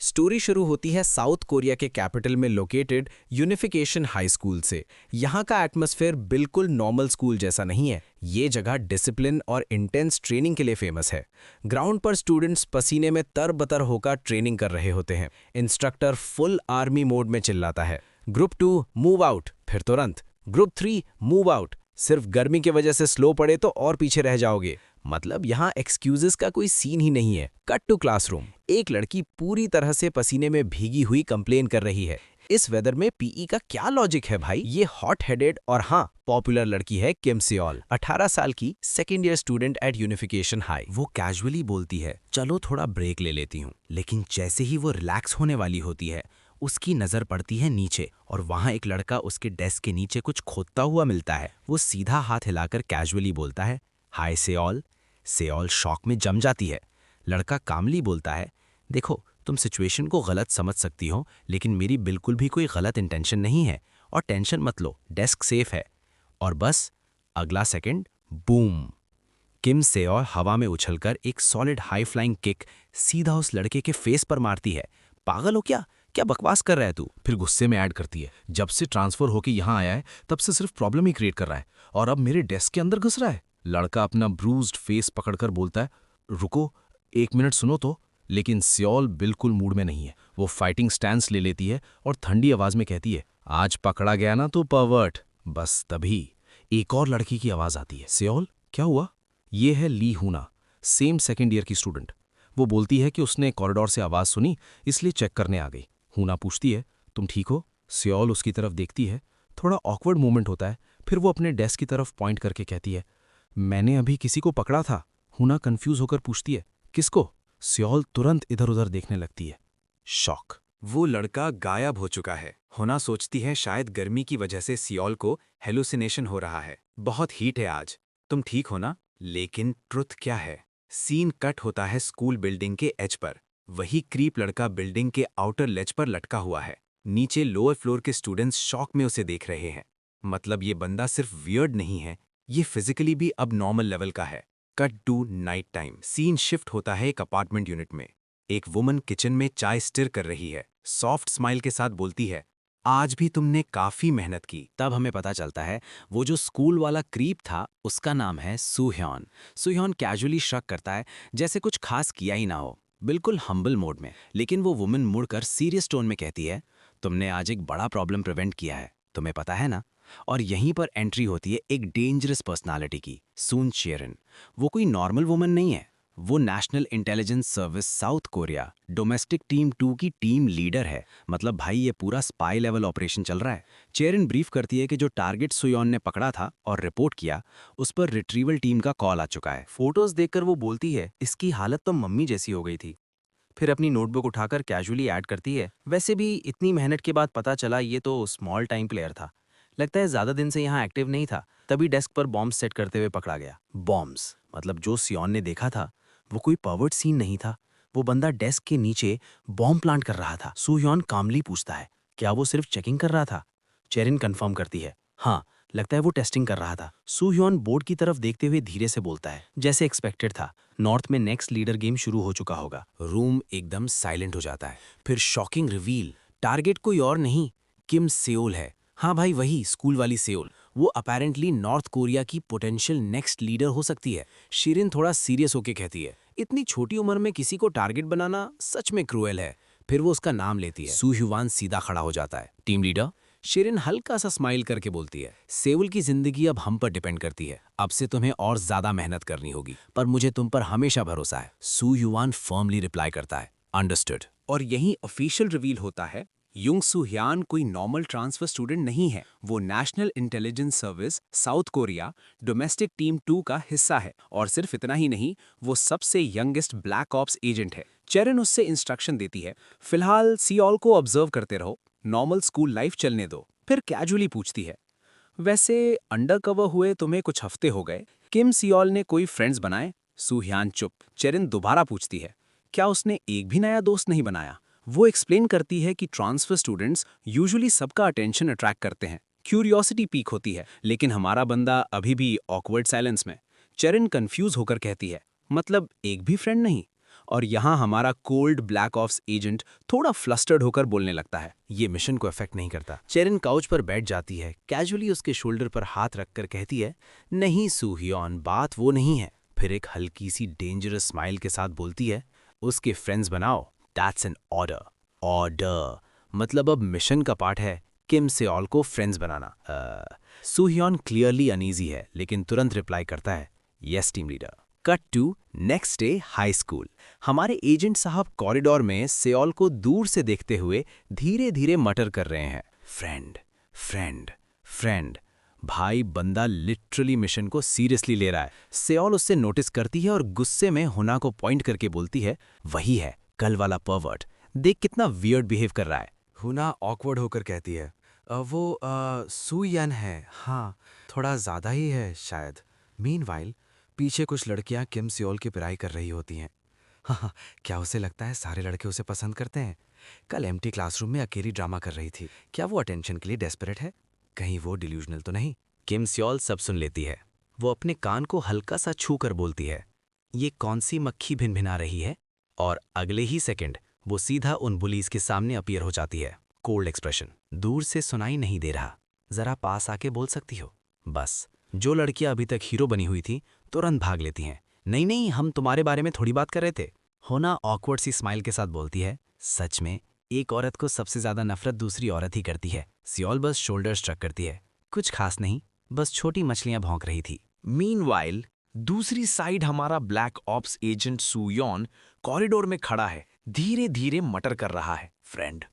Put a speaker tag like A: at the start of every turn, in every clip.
A: Story शुरू होती है साउथ कोरिया के कैपिटल में लोकेटेड यूनिफिकेशन हाई स्कूल से। यहाँ का एटमॉस्फेयर बिल्कुल नॉर्मल स्कूल जैसा नहीं है। ये जगह डिसिप्लिन और इंटेंस ट्रेनिंग के लिए फेमस है। ग्राउंड पर स्टूडेंट्स पसीने में तरबतर होकर ट्रेनिंग कर रहे होते हैं। इंस्ट्रक्टर फुल आर्मी मोड में चिल्लाता है, ग्रुप 2 मूव आउट, फिर तुरंत ग्रुप 3 मूव आउट। सिर्फ गर्मी की वजह से स्लो पड़े तो और पीछे रह जाओगे। मतलब यहाँ एक्सक्यूजेस का कोई सीन ही नहीं है। Cut to classroom. एक लड़की पूरी तरह से पसीने में भीगी हुई कंप्लेन कर रही है, इस वेदर में पीई का क्या लॉजिक है भाई। ये हॉट हेडेड और हाँ पॉपुलर लड़की है किम सेओल, 18 साल की, second year student at unification high. वो कैजुअली बोलती है, चलो थोड़ा ब्रेक ले लेती हूँ, लेकिन जैसे ही वो रिलैक्स होने वाली होती है उसकी नजर पड़ती है नीचे और वहां एक लड़का उसके डेस्क के नीचे कुछ खोदता हुआ मिलता है। वो सीधा हाथ हिलाकर कैजुअली बोलता है, हाय सेओल। सेओल शॉक में जम जाती है। लड़का कामली बोलता है, देखो तुम सिचुएशन को गलत समझ सकती हो, लेकिन मेरी बिल्कुल भी कोई गलत इंटेंशन नहीं है और टेंशन मत लो, डेस्क सेफ है। और बस अगला सेकंड बूम, किम सेओल हवा में उछलकर एक सॉलिड हाई फ्लाइंग किक सीधा उस लड़के के फेस पर मारती है। पागल हो क्या, क्या बकवास कर रहा है तू।
B: फिर गुस्से में ऐड करती है, जब से ट्रांसफर होके यहाँ आया है तब से सिर्फ प्रॉब्लम ही क्रिएट कर रहा है और अब मेरे डेस्क के अंदर घुस रहा है। लड़का अपना ब्रूज्ड फेस पकड़कर बोलता है, रुको 1 मिनट सुनो तो। लेकिन सियोल बिल्कुल मूड में नहीं है। वो फाइटिंग स्टैंस ले लेती है और ठंडी आवाज में कहती है, आज पकड़ा गया ना तो पर्वर्ट। बस तभी एक और लड़की की आवाज आती है, सियोल क्या हुआ। ये है ली हुना, सेम सेकेंड ईयर की स्टूडेंट। वो बोलती है कि उसने कॉरिडोर से आवाज सुनी इसलिए चेक करने आ गई। हुना पूछती है, तुम ठीक हो। सियोल उसकी तरफ देखती है, थोड़ा ऑकवर्ड मोमेंट होता है, फिर वो अपने डेस्क की तरफ पॉइंट करके कहती है, मैंने अभी किसी को पकड़ा था। हुना कंफ्यूज होकर पूछती है, किसको। सियोल तुरंत इधर उधर देखने लगती है, शॉक।
C: वो लड़का गायब हो चुका है। होना सोचती है शायद गर्मी की वजह से सियोल को हेलुसिनेशन हो रहा है। बहुत हीट है आज, तुम ठीक हो ना। लेकिन ट्रुथ क्या है। सीन कट होता है स्कूल बिल्डिंग के एज पर। वही क्रीप लड़का बिल्डिंग के आउटर लेज पर लटका हुआ है। नीचे लोअर फ्लोर के स्टूडेंट्स शॉक में उसे देख रहे हैं। मतलब ये बंदा सिर्फ वियर्ड नहीं है, ये फिजिकली भी अब नॉर्मल लेवल का है। Cut to night time. Scene shift होता है एक अपार्टमेंट यूनिट में। एक वुमन किचन में चाय स्टिर कर रही है। सॉफ्ट स्माइल के साथ बोलती है, आज भी तुमने काफी मेहनत की।
A: तब हमें पता चलता है वो जो स्कूल वाला क्रीप था उसका नाम है सुह्योन। सुह्योन कैजुअली शक करता है जैसे कुछ खास किया ही ना हो, बिल्कुल हम्बल मोड में। लेकिन वो वुमन मुड़कर सीरियस टोन में कहती है, तुमने आज एक बड़ा प्रॉब्लम प्रिवेंट किया है, तुम्हें पता है ना। और यहीं पर एंट्री होती है एक डेंजरस पर्सनालिटी की, सून चेरन। वो कोई नॉर्मल वुमन नहीं है, वो national intelligence service south Korea domestic team 2 की टीम लीडर है। मतलब भाई ये पूरा स्पाई लेवल ऑपरेशन चल रहा है। चेरिन ब्रीफ करती है कि जो टारगेट सुयोन ने पकड़ा था और रिपोर्ट किया, उस पर रिट्रीवल टीम का कॉल आ चुका है। फोटोज देखकर वो बोलती है, इसकी हालत तो मम्मी जैसी हो गई थी। फिर अपनी नोटबुक उठाकर कैजुअली ऐड करती है, वैसे भी इतनी मेहनत के बाद पता चला ये तो स्मॉल टाइम प्लेयर था। लगता है ज्यादा दिन से यहाँ एक्टिव नहीं था, तभी डेस्क पर बॉम्ब सेट करते हुए पकड़ा गया। बॉम्ब्स मतलब जो सियोन ने देखा था वो कोई पर्वर्ट सीन नहीं था। वो बंदा डेस्क के नीचे बॉम्ब प्लांट कर रहा था। सुह्योन कामली पूछता है, क्या वो सिर्फ चेकिंग कर रहा था। चेरिन कंफर्म करती है, हाँ लगता है वो टेस्टिंग कर रहा था। सुह्योन बोर्ड की तरफ देखते हुए धीरे से बोलता है, जैसे एक्सपेक्टेड था, नॉर्थ में नेक्स्ट लीडर गेम शुरू हो चुका होगा। रूम एकदम साइलेंट हो जाता है। फिर शॉकिंग रिवील, टारगेट कोई और नहीं, किम सेओल है। हाँ भाई वही स्कूल वाली सेओल। वो अपेरेंटली नॉर्थ कोरिया की पोटेंशियल नेक्स्ट लीडर हो सकती है। शिरिन थोड़ा सीरियस होके कहती है, इतनी छोटी उम्र में किसी को टारगेट बनाना सच में क्रूएल है। फिर वो उसका नाम लेती है। सुह्युवान सीधा खड़ा हो जाता है, टीम लीडर। शिरिन हल्का सा स्माइल करके बोलती है, सेउल की जिंदगी अब हम पर डिपेंड करती है। अब से तुम्हें और ज्यादा मेहनत करनी होगी, पर मुझे तुम पर हमेशा भरोसा है। सुह्युवान फर्मली रिप्लाई करता है, अंडरस्टूड।
C: और यही ऑफिशियल रिवील होता है, युंग सुह्यान कोई नॉर्मल ट्रांसफर स्टूडेंट नहीं है। वो national intelligence service south Korea domestic team 2 का हिस्सा है। और सिर्फ इतना ही नहीं, वो सबसे यंगेस्ट ब्लैक ऑप्स एजेंट है। चेरिन उससे इंस्ट्रक्शन देती है, फिलहाल सियोल को ऑब्जर्व करते रहो, नॉर्मल स्कूल लाइफ चलने दो। फिर कैजुअली पूछती है, वैसे अंडरकवर हुए तुम्हें कुछ हफ्ते हो गए, किम सियोल ने कोई फ्रेंड्स बनाए। सुह्यान चुप। चेरिन दोबारा पूछती है, क्या उसने एक भी नया दोस्त नहीं बनाया। वो एक्सप्लेन करती है कि ट्रांसफर स्टूडेंट्स यूजुअली सबका अटेंशन अट्रैक्ट करते हैं, क्यूरियोसिटी पीक होती है, लेकिन हमारा बंदा अभी भी ऑकवर्ड साइलेंस में। चेरिन कंफ्यूज होकर कहती है, मतलब एक भी फ्रेंड नहीं। और यहाँ हमारा कोल्ड ब्लैक ऑप्स एजेंट थोड़ा फ्लस्टर्ड होकर बोलने लगता है।
A: ये मिशन को अफेक्ट नहीं करता। चेरिन काउच पर बैठ जाती है, कैजुअली उसके शोल्डर पर हाथ रखकर कहती है, नहीं सूह्योन, बात वो नहीं है। फिर एक हल्की सी डेंजरस स्माइल के साथ बोलती है, उसके फ्रेंड्स बनाओ, दैट्स एन ऑर्डर। ऑर्डर मतलब अब मिशन का पार्ट है किम सेओल को फ्रेंड्स बनाना। सूह्योन क्लियरली अनईजी है, लेकिन तुरंत रिप्लाई करता है, yes team leader. Cut to next day high school. हमारे एजेंट साहब कॉरिडोर में सेओल को दूर से देखते हुए धीरे धीरे मटर कर रहे हैं, फ्रेंड फ्रेंड फ्रेंड। भाई बंदा लिटरली मिशन को सीरियसली ले रहा है। सेओल उससे नोटिस करती है और गुस्से में हुना को पॉइंट करके बोलती है, वही है कल वाला परवर्ट, देख कितना वियर्ड बिहेव कर रहा है।
D: हुना ऑकवर्ड होकर कहती है, वो सुयन है, हाँ थोड़ा ज़्यादा ही है शायद। मीनवाइल पीछे कुछ लड़कियां किम सियोल की पिराई कर रही होती हैं। हाँ, क्या उसे लगता है सारे लड़के उसे पसंद करते हैं? कल एम्प्टी क्लासरूम में अकेली ड्रामा कर रही थी। क्या वो अटेंशन के लिए डेस्परेट है? कहीं वो डिल्यूजनल तो नहीं?
A: किम सेओल सब सुन लेती है। वो अपने कान को हल्का सा छू कर बोलती है, ये कौन सी मक्खी भिनभिना रही है? और अगले ही सेकंड वो सीधा उन बुलीज के सामने अपीयर हो जाती है। कोल्ड एक्सप्रेशन, दूर से सुनाई नहीं दे रहा, जरा पास आके बोल सकती हो? बस जो लड़कियां अभी तक हीरो बनी हुई थी तुरंत भाग लेती हैं, नहीं नहीं हम तुम्हारे बारे में थोड़ी बात कर रहे थे। होना ऑकवर्ड सी स्माइल के साथ बोलती है, सच में एक औरत को सबसे ज्यादा नफरत दूसरी औरत ही करती है। सियोल बस शोल्डर स्ट्रक करती है, कुछ खास नहीं, बस छोटी मछलियां भौंक रही थी।
B: मीनवाइल दूसरी साइड हमारा ब्लैक ऑप्स एजेंट सूयोन कॉरिडोर में खड़ा है, धीरे धीरे मटर कर रहा है, friend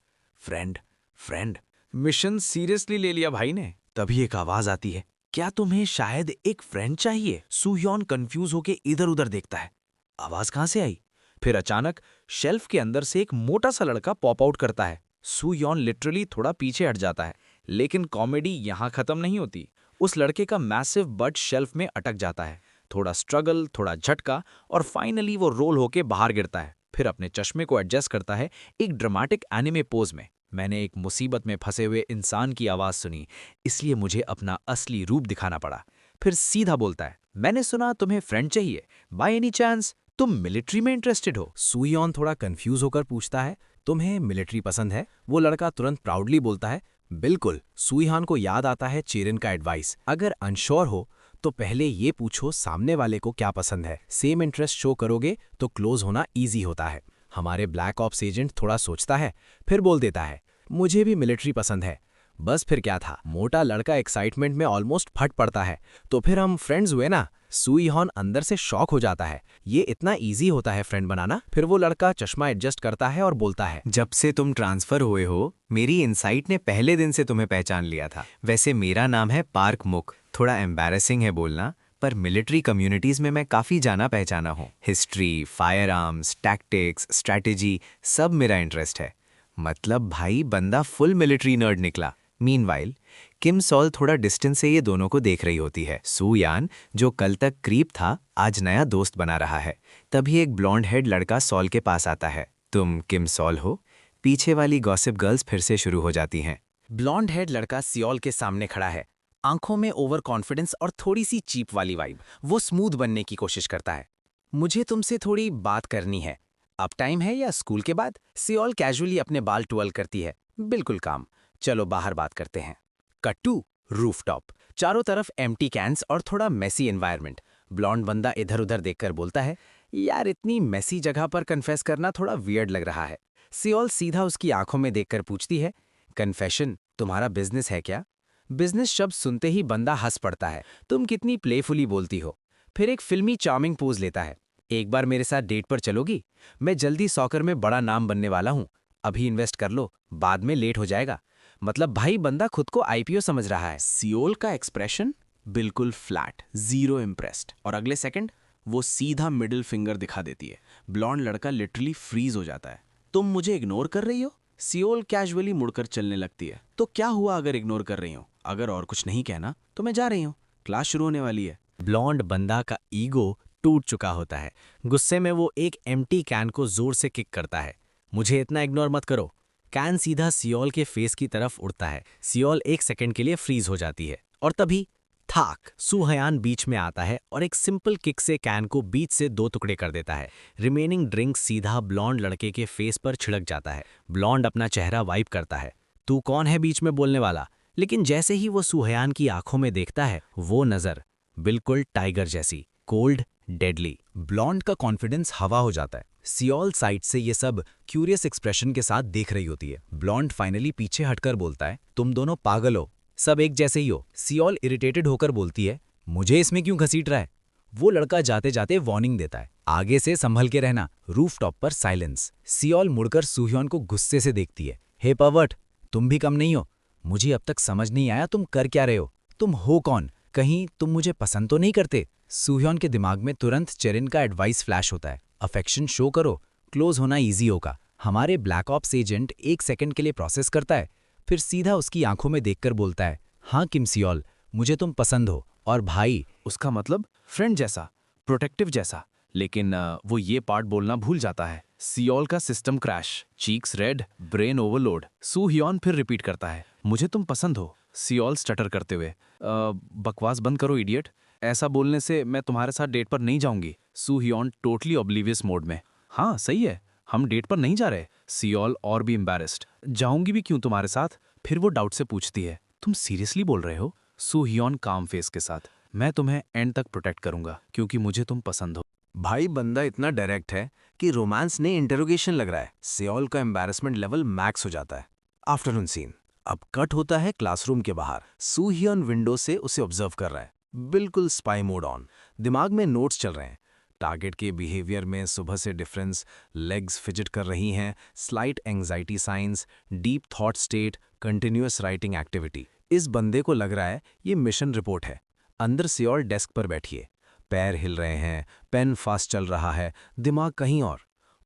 B: friend friend. Mission seriously ले लिया भाई ने। तभी एक आवाज आती है, क्या तुम्हें शायद एक फ्रेंड चाहिए? सूयोन कंफ्यूज होके इधर उधर देखता है, आवाज कहां से आई? फिर अचानक शेल्फ के अंदर से एक मोटा सा लड़का पॉप आउट करता है। सूयोन लिटरली थोड़ा पीछे हट जाता है, लेकिन कॉमेडी यहां खत्म नहीं होती। उस लड़के का मैसिव बट शेल्फ में अटक जाता है, थोड़ा स्ट्रगल, थोड़ा झटका, और फाइनली वो रोल होके बाहर गिरता है। फिर अपने चश्मे को एडजस्ट करता है एक ड्रामेटिक एनिमे पोज में। मैंने एक मुसीबत में फंसे हुए इंसान की आवाज सुनी, इसलिए मुझे अपना असली रूप दिखाना पड़ा। फिर सीधा बोलता है, मैंने सुना तुम्हें फ्रेंड चाहिए, बाय एनी चांस तुम मिलिट्री में इंटरेस्टेड हो?
A: सूयोन थोड़ा कंफ्यूज होकर पूछता है, तुम्हें मिलिट्री पसंद है? वो लड़का तुरंत प्राउडली बोलता है, बिल्कुल। सूयहान को याद आता है चेरिन का एडवाइस, अगर अनश्योर हो तो पहले ये पूछो सामने वाले को क्या पसंद है। सेम इंटरेस्ट शो करोगे तो क्लोज होना ईजी होता है। हमारे ब्लैक ऑप्स एजेंट थोड़ा सोचता है, फिर बोल देता है, मुझे भी मिलिट्री पसंद है। बस फिर क्या था, मोटा लड़का एक्साइटमेंट में ऑलमोस्ट फट पड़ता है, तो फिर हम फ्रेंड्स हुए ना। सूयहान अंदर से शॉक हो जाता है, ये इतना इजी होता है फ्रेंड बनाना? फिर वो लड़का चश्मा एडजस्ट करता है और बोलता है,
E: जब से तुम ट्रांसफर हुए हो मेरी इनसाइट ने पहले दिन से तुम्हें पहचान लिया था। वैसे मेरा नाम है पार्क मुक, थोड़ा एम्बैरेसिंग है बोलना, पर मिलिट्री कम्युनिटीज में मैं काफ़ी जाना पहचाना हूँ। History, fire arms, tactics, strategy सब मेरा इंटरेस्ट है। मतलब भाई बंदा फुल मिलिट्री नर्ड निकला। मीनवाइल किम सॉल थोड़ा डिस्टेंस से ये दोनों को देख रही होती है। सूयान जो कल तक क्रीप था आज नया दोस्त बना रहा है। तभी एक ब्लॉन्ड हेड लड़का सॉल के पास आता है, तुम किम सॉल हो? पीछे वाली गॉसिप गर्ल्स फिर से शुरू हो जाती हैं।
A: ब्लॉन्ड हेड लड़का सियोल के सामने खड़ा है, आंखों में ओवर कॉन्फिडेंस और थोड़ी सी चीप वाली वाइब। वो स्मूथ बनने की कोशिश करता है, मुझे तुमसे थोड़ी बात करनी है। अब टाइम है या स्कूल के बाद? सियोल कैजुअली अपने बाल ट्विर्ल करती है, बिल्कुल काम, चलो बाहर बात करते हैं। कट टू रूफटॉप, चारों तरफ एम्प्टी कैंस और थोड़ा मेसी एनवायरनमेंट। ब्लॉन्ड बंदा इधर उधर देखकर बोलता है, यार इतनी मेसी जगह पर कन्फेस करना थोड़ा वियर्ड लग रहा है। सियोल सीधा उसकी आंखों में देखकर पूछती है, कन्फेशन तुम्हारा बिजनेस है क्या? बिजनेस शब्द सुनते ही बंदा हंस पड़ता है, तुम कितनी प्लेफुली बोलती हो। फिर एक फिल्मी चार्मिंग पोज लेता है, एक बार मेरे साथ डेट पर चलोगी? मैं जल्दी सॉकर में बड़ा नाम बनने वाला हूँ, अभी इन्वेस्ट कर लो, बाद में लेट हो जाएगा। मतलब भाई बंदा खुद को आईपीओ समझ रहा है।
D: सियोल का एक्सप्रेशन बिल्कुल फ्लैट, जीरो इम्प्रेस्ड, और अगले सेकंड वो सीधा मिडिल फिंगर दिखा देती है। ब्लॉन्ड लड़का लिटरली फ्रीज हो जाता है। तुम मुझे इग्नोर कर रही हो? सियोल कैजुअली मुड़कर चलने लगती है। तो क्या हुआ अगर इग्नोर कर रही हो? अगर और कुछ नहीं कहना तो मैं जा रही हूँ, क्लास शुरू होने वाली है।
A: ब्लॉन्ड बंदा का ईगो टूट चुका होता है। गुस्से में वो एक एम्प्टी कैन को जोर से किक करता है, मुझे इतना इग्नोर मत करो। कैन सीधा सियोल के फेस की तरफ उड़ता है। सियोल एक सेकंड के लिए फ्रीज हो जाती है और तभी थाक। सुहयान बीच में आता है और एक सिंपल किक से कैन को बीच से 2 टुकड़े कर देता है। रिमेनिंग ड्रिंक सीधा ब्लॉन्ड लड़के के फेस पर छिड़क जाता है। ब्लॉन्ड अपना चेहरा वाइप करता है। तू कौन है बीच में बोलने वाला? लेकिन जैसे ही वो सुहयान की आंखों में देखता है, वो नजर बिल्कुल टाइगर जैसी, कोल्ड, डेडली। ब्लॉन्ड का कॉन्फिडेंस हवा हो जाता है। सियोल साइड से ये सब क्यूरियस एक्सप्रेशन के साथ देख रही होती है। ब्लॉन्ड फाइनली पीछे हटकर बोलता है, तुम दोनों पागल हो, सब एक जैसे ही हो। सियोल इरिटेटेड होकर बोलती है, मुझे इसमें क्यों घसीट रहा है? वो लड़का जाते जाते वार्निंग देता है, आगे से संभल के रहना। रूफटॉप पर साइलेंस। सियोल मुड़कर सुह्योन को गुस्से से देखती है, हे पर्वर्ट, तुम भी कम नहीं हो। मुझे अब तक समझ नहीं आया तुम कर क्या रहे हो? तुम हो कौन? कहीं तुम मुझे पसंद तो नहीं करते? सुह्योन के दिमाग में तुरंत चेरिन का एडवाइस फ्लैश होता है, अफेक्शन शो करो, क्लोज होना इजी होगा। हमारे ब्लैक ऑप्स एजेंट 1 सेकंड के लिए प्रोसेस करता है, फिर सीधा उसकी आंखों में देखकर बोलता है, हाँ किम सियोल, मुझे तुम पसंद हो। और भाई,
C: उसका मतलब फ्रेंड जैसा, प्रोटेक्टिव जैसा। लेकिन वो ये पार्ट बोलना भूल जाता है। सियोल का system crash, cheeks red, brain overload. Suhyeon फिर रिपीट करता है, मुझे तुम पसंद हो। सियोल स्टटर करते हुए, बकवास बंद करो इडियट, ऐसा बोलने से मैं तुम्हारे साथ डेट पर नहीं जाऊंगी। सुह्योन टोटली ऑब्लिवियस मोड में, हाँ सही है, हम डेट पर नहीं जा रहे। सियोल और भी एम्बैरेस्ड, जाऊंगी भी क्यों तुम्हारे साथ? फिर वो डाउट से पूछती है, तुम सीरियसली बोल रहे हो? सुह्योन काम फेस के साथ, मैं तुम्हें एंड तक प्रोटेक्ट करूंगा क्योंकि मुझे तुम पसंद हो।
D: भाई बंदा इतना डायरेक्ट है कि रोमांस ने इंटरोगेशन लग रहा है। सियोल का एम्बैरेसमेंट लेवल मैक्स हो जाता है। आफ्टरनून सीन अब कट होता है क्लासरूम के बाहर। सुह्योन विंडो से उसे ऑब्जर्व कर रहा है, बिल्कुल स्पाई मोड ऑन। दिमाग में नोट्स चल रहे हैं, टारगेट के बिहेवियर में सुबह से डिफरेंस, लेग्स फिजिट कर रही हैं, slight anxiety science, deep thought state, continuous writing activity. इस बंदे को लग रहा है ये मिशन रिपोर्ट है। अंदर सियोल डेस्क पर बैठिए, पैर हिल रहे हैं, पेन फास्ट चल रहा है, दिमाग कहीं और।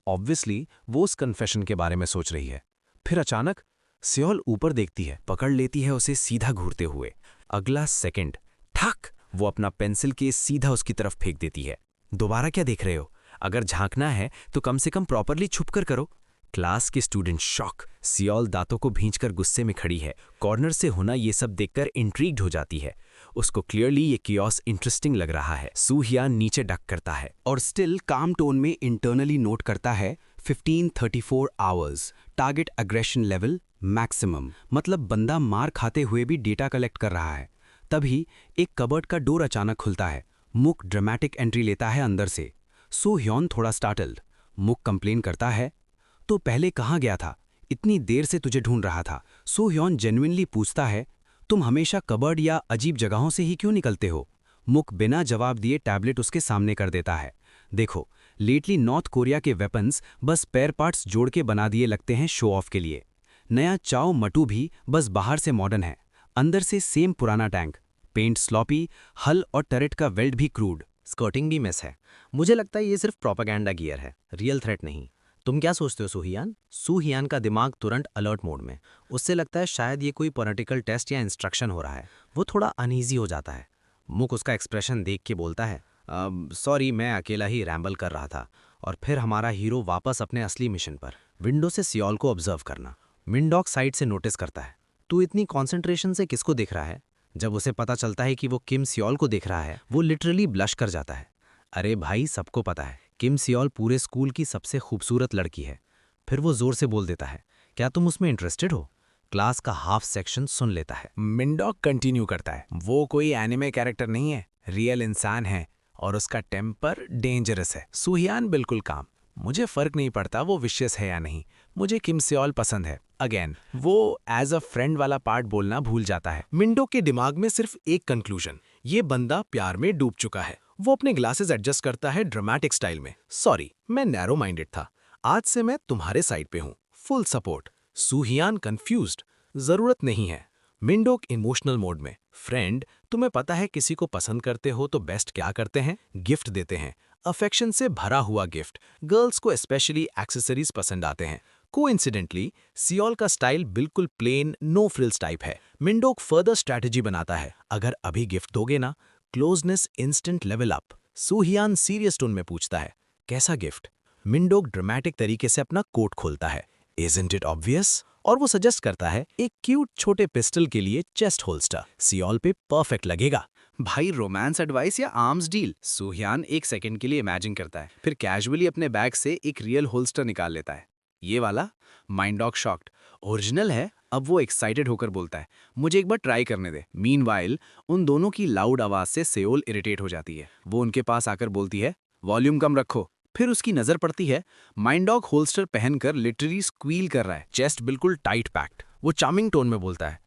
D: ऑब्वियसली वो उस कन्फेशन के बारे में सोच रही है। फिर अचानक सियोल ऊपर देखती है, पकड़ लेती है उसे सीधा घूरते हुए। अगला सेकंड ठक, वो अपना पेंसिल केस सीधा उसकी तरफ फेंक देती है। दोबारा क्या देख रहे हो? अगर झांकना है तो कम से कम प्रॉपरली छुप कर करो। क्लास के स्टूडेंट शॉक। सियोल दांतों को भींचकर गुस्से में खड़ी है। कॉर्नर से होना ये सब देखकर इंट्रीग्ड हो जाती है। उसको क्लियरली ये कियोस इंटरेस्टिंग लग रहा है। सुह्यान नीचे डक करता है और स्टिल काम टोन में इंटरनली नोट करता है 1534 hours, target aggression level maximum. मतलब बंदा मार खाते हुए भी डेटा कलेक्ट कर रहा है। तभी एक कबर्ड का डोर अचानक खुलता है। मुक ड्रामेटिक एंट्री लेता है अंदर से। सुह्योन थोड़ा स्टार्टल्ड। मुक कंप्लेन करता है, तो पहले कहाँ गया था? इतनी देर से तुझे ढूंढ रहा था। सुह्योन जेन्युइनली पूछता है, तुम हमेशा कबर्ड या अजीब जगहों से ही क्यों निकलते हो? मुक बिना जवाब दिए टैबलेट उसके सामने कर देता है। देखो, लेटली नॉर्थ कोरिया के वेपन्स बस पैर पार्ट्स जोड़ के बना दिए लगते हैं शो ऑफ के लिए। नया चाओ मटू भी बस बाहर से मॉडर्न है, अंदर से सेम पुराना टैंक, पेंट स्लॉपी, हल और टरेट का वेल्ड भी क्रूड,
A: स्कर्टिंग भी मिस है। मुझे लगता है ये सिर्फ प्रोपेगेंडा गियर है, रियल थ्रेट नहीं। तुम क्या सोचते हो सुहियान? सुहियान का दिमाग तुरंत अलर्ट मोड में। उससे लगता है शायद ये कोई पॉलिटिकल टेस्ट या इंस्ट्रक्शन हो रहा है। वो थोड़ा अनईजी हो जाता है। मुक उसका एक्सप्रेशन देख के बोलता है, सॉरी, मैं अकेला ही रैम्बल कर रहा था। और फिर हमारा हीरो वापस अपने असली मिशन पर। विंडो से सियोल को ऑब्जर्व करना। मिनडॉग साइड से नोटिस करता है, तू इतनी कॉन्सेंट्रेशन से किसको देख रहा है? जब उसे पता चलता है कि वो किम सियोल को देख रहा है, वो लिटरली ब्लश कर जाता है। अरे भाई, सबको पता है किम सियोल पूरे स्कूल की सबसे खूबसूरत लड़की है। फिर वो जोर से बोल देता है, क्या तुम उसमें इंटरेस्टेड हो? क्लास का हाफ सेक्शन सुन लेता है।
C: मिनडॉग कंटिन्यू करता है, वो कोई एनिमे कैरेक्टर नहीं है, रियल इंसान है और उसका टेम्पर डेंजरस है। सुहियान बिल्कुल काम, मुझे फर्क नहीं पड़ता वो विशियस है या नहीं, मुझे किम सियोल पसंद है। अगेन वो एज अ फ्रेंड वाला पार्ट बोलना भूल जाता है। मिंडो के दिमाग में सिर्फ एक कंक्लूजन, ये बंदा प्यार में डूब चुका है। वो अपने ग्लासेस एडजस्ट करता है ड्रामेटिक स्टाइल में। सॉरी, मैं नैरो माइंडेड था, आज से मैं तुम्हारे साइड पे हूँ, फुल सपोर्ट। सुहियान कंफ्यूज्ड, जरूरत नहीं है। मिंडोक इमोशनल मोड में, फ्रेंड, तुम्हें पता है किसी को पसंद करते हो तो बेस्ट क्या करते हैं? गिफ्ट देते हैं, अफेक्शन से भरा हुआ गिफ्ट। गर्ल्स को स्पेशली एक्सेसरीज पसंद आते हैं। कोइंसिडेंटली सियोल का स्टाइल बिल्कुल प्लेन नो फ्रिल्स टाइप है। मिंडोक फर्दर स्ट्रैटेजी बनाता है, अगर अभी गिफ्ट दोगे ना, closeness instant level up. Suhyeon serious tone में पूछता है, कैसा गिफ्ट? मिंडोक ड्रामेटिक तरीके से अपना कोट खोलता है, इजंट इट ऑब्वियस? और वो सजेस्ट करता है एक क्यूट छोटे पिस्टल के लिए चेस्ट होल्स्टर, सियोल पे परफेक्ट लगेगा। भाई रोमांस एडवाइस या आर्म्स डील? सुहियान एक सेकंड के लिए इमेजिन करता है, फिर कैजुअली अपने बैग से एक रियल होल्स्टर निकाल लेता है। ये वाला? Mind dog shocked. ओरिजिनल है? अब वो एक्साइटेड होकर बोलता है, मुझे एक बार ट्राई करने दे। मीनवाइल उन दोनों की लाउड आवाज से सेओल इरिटेट हो जाती है। वो उनके पास आकर बोलती है, वॉल्यूम कम रखो। फिर उसकी नजर पड़ती है माइंड डॉग होल्स्टर पहनकर लिटरली स्क्वील कर रहा है, चेस्ट बिल्कुल टाइट पैक्ड। वो चार्मिंग टोन में बोलता है,